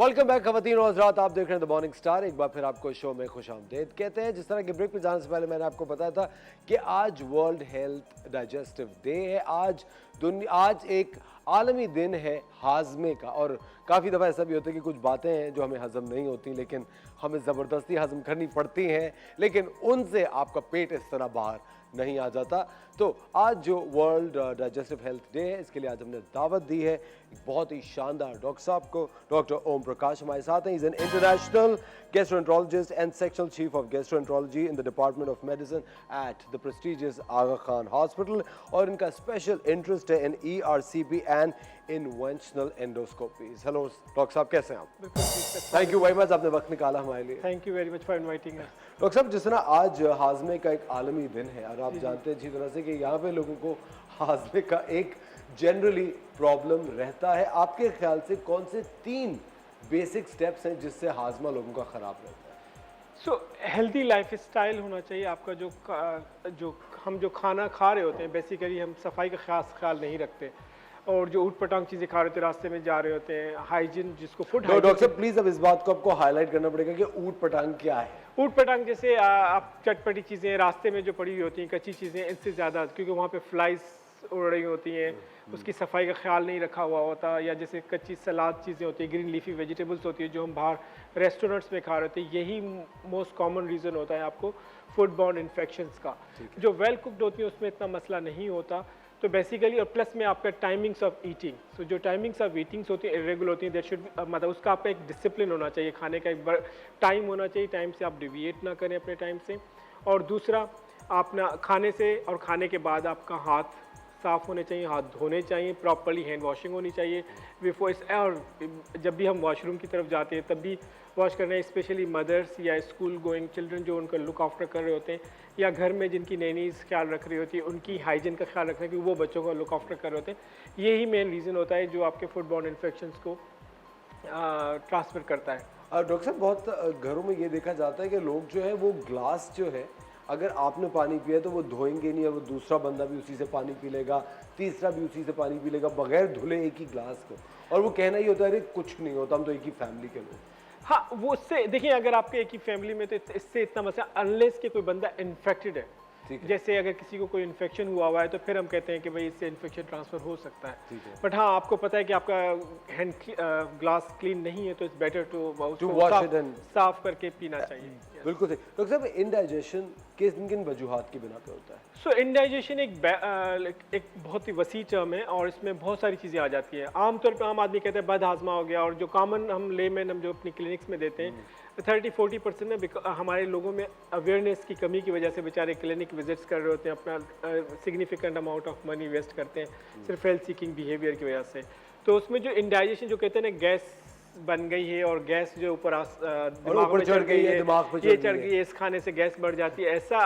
Welcome back खवातीन और हज़रात, आप देख रहे हैं द मॉर्निंग स्टार। एक बार फिर आपको शो में खुशामदीद कहते हैं। जिस तरह के ब्रेक पे जाने से पहले मैंने आपको बताया था कि आज वर्ल्ड हेल्थ डाइजेस्टिव डे है। आज एक आलमी दिन है हाजमे का। और काफ़ी दफ़ा ऐसा भी होता है कि कुछ बातें हैं जो हमें हज़म नहीं होती, लेकिन हमें ज़बरदस्ती हज़म करनी पड़ती हैं, लेकिन उनसे आपका पेट इस तरह बाहर नहीं आ जाता। तो आज जो वर्ल्ड डाइजेस्टिव हेल्थ डे है, इसके लिए आज हमने दावत दी है एक बहुत ही शानदार डॉक्टर साहब को। डॉक्टर ओम प्रकाश हमारे साथ हैं। Is an international gastroenterologist and sectional chief of gastroenterology in the department of medicine at the prestigious Aga Khan hospital, और इनका स्पेशल इंटरेस्ट है in ERCP and interventional endoscopies. Hello doctor साहब, कैसे हैं आप? थैंक यू वेरी मच, आपने वक्त निकाला हमारे लिए। Thank you very much for inviting us. Doctor साहब, जिस तरह आज हाजमे का एक आलमी दिन है और आप जानते हैं अच्छी तरह से कि यहाँ पे लोगों को हाजमे का एक जनरली प्रॉब्लम रहता है, आपके ख्याल से कौन से 3 बेसिक स्टेप्स हैं जिससे हाजमा लोगों का ख़राब रहता है? सो हेल्दी लाइफ स्टाइल होना चाहिए आपका। हम जो खाना खा रहे होते हैं, बेसिकली हम सफाई का खास ख्याल नहीं रखते, और जो ऊट पटांग चीज़ें खा रहे होते हैं, रास्ते में जा रहे होते हैं, हाइजीन जिसको फूड डॉक्टर साहब प्लीज़ अब इस बात को आपको हाईलाइट करना पड़ेगा कि ऊट पटांग क्या है। ऊट पटांग जैसे आप चटपटी चीज़ें रास्ते में जो पड़ी हुई होती हैं, कच्ची चीज़ें, इनसे ज़्यादा, क्योंकि वहाँ पे फ्लाइज उड़ रही होती हैं, उसकी सफाई का ख्याल नहीं रखा हुआ होता, या जैसे कच्ची सलाद चीज़ें होती हैं, ग्रीन लीफी वेजिटेबल्स होती है जो हम बाहर रेस्टोरेंट्स में खा रहे होते हैं, यही मोस्ट कॉमन रीज़न होता है आपको फूड बॉर्न इन्फेक्शंस का। जो वेल कुक्ड होती है उसमें इतना मसला नहीं होता। तो बेसिकली, और प्लस में आपका टाइमिंग्स ऑफ ईटिंग, सो जो टाइमिंग्स ऑफ ईटिंग्स होती है इरेगुलर होती है, दैट शुड मतलब उसका आपका एक डिसिप्लिन होना चाहिए, खाने का एक टाइम होना चाहिए, टाइम से आप डिविएट ना करें अपने टाइम से। और दूसरा, आप ना खाने से और खाने के बाद आपका हाथ साफ़ होने चाहिए, हाथ धोने चाहिए, प्रॉपर्ली हैंड वॉशिंग होनी चाहिए बिफोर इस। और जब भी हम वॉशरूम की तरफ जाते हैं तब भी वॉश करना है, स्पेशली मदर्स या स्कूल गोइंग चिल्ड्रन जो उनका लुक आफ्टर कर रहे होते हैं, या घर में जिनकी नैनीज़ ख्याल रख रही होती है, उनकी हाइजीन का ख्याल रखना है कि वो बच्चों का लुक आफ्टर कर रहे होते हैं। यही मेन रीज़न होता है जो आपके फूड बॉर्न इन्फेक्शंस को ट्रांसफ़र करता है। डॉक्टर साहब, बहुत घरों में ये देखा जाता है कि लोग जो है वो ग्लास जो है, अगर आपने पानी पिया तो वो धोएंगे नहीं, और वो दूसरा बंदा भी उसी से पानी पी लेगा, तीसरा भी उसी से पानी पी लेगा बगैर धुले एक ही ग्लास को, और वो कहना ही होता है अरे कुछ नहीं होता, हम तो एक ही फैमिली के लोग। हाँ, वो उससे देखिए, अगर आपके एक ही फैमिली में तो इससे इतना मसला, अनलेस कि कोई बंदा इन्फेक्टेड है, जैसे अगर किसी को कोई इन्फेक्शन हुआ हुआ है तो फिर हम कहते हैं कि भाई इससे इन्फेक्शन ट्रांसफर हो सकता है। बट हाँ, आपको पता है कि आपका हैंड ग्लास क्लीन नहीं है तो it's better to wash it and साफ करके पीना चाहिए। बिल्कुल सही। डॉक्टर साहब, इंडाइजेशन किन किन वजूहात की बिना पे होता है? सो इंडाइजेशन एक बहुत ही वसी टर्म है, और इसमें बहुत सारी चीज़ें आ जाती हैं। आमतौर पर आम आदमी कहते हैं बद हाजमा हो गया, और जो कॉमन हम लेमैन हम जो अपनी क्लिनिक्स में देते हैं 30-40% में हमारे लोगों में अवेयरनेस की कमी की वजह से बेचारे क्लिनिक विजिट्स कर रहे होते हैं, अपना significant amount of money waste करते हैं सिर्फ हेल्थ सीकिंग बिहेवियर की वजह से। तो उसमें जो इंडाइजेशन जो कहते हैं ना, गैस बन गई है और गैस जो ऊपर दिमाग में चढ़ गई है, ये चढ़ गई है, इस खाने से गैस बढ़ जाती है, ऐसा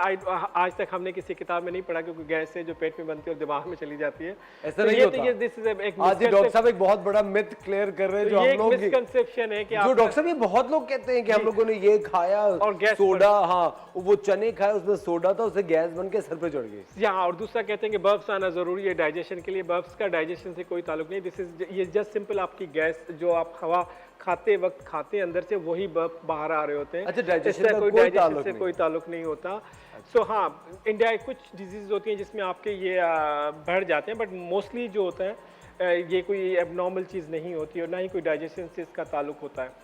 आज तक हमने किसी किताब में नहीं पढ़ा, क्योंकि गैस है जो पेट में बनती है और दिमाग में चली जाती है। ऐसा तो नहीं होता। आज डॉक्टर साहब एक बहुत बड़ा मिथ क्लियर कर रहे हैं, जो हम लोग मिसकंसेप्शन है कि जो डॉक्टर साहब ये बहुत लोग कहते हैं कि हम लोगों ने ये खाया और गैस सोडा, हाँ वो चने खाए उसमें सोडा था, उससे गैस बन के सर पे चढ़ गई। हाँ, और दूसरा कहते हैं कि बर्ब्स आना जरूरी है डाइजेशन के लिए। बर्ब्स का डाइजेशन से कोई ताल्लुक नहीं, ये जस्ट सिंपल आपकी गैस जो आप हवा खाते वक्त खाते हैं अंदर से, वही बर्ब बाहर आ रहे होते हैं। अच्छा, डाइजेशन से कोई ताल्लुक नहीं होता। सो हाँ, इंडिया कुछ डिजीज होती हैं जिसमें आपके ये बढ़ जाते हैं, बट मोस्टली जो होता है ये कोई एबनॉर्मल चीज़ नहीं होती और ना ही कोई डाइजेशन से इसका ताल्लुक होता है।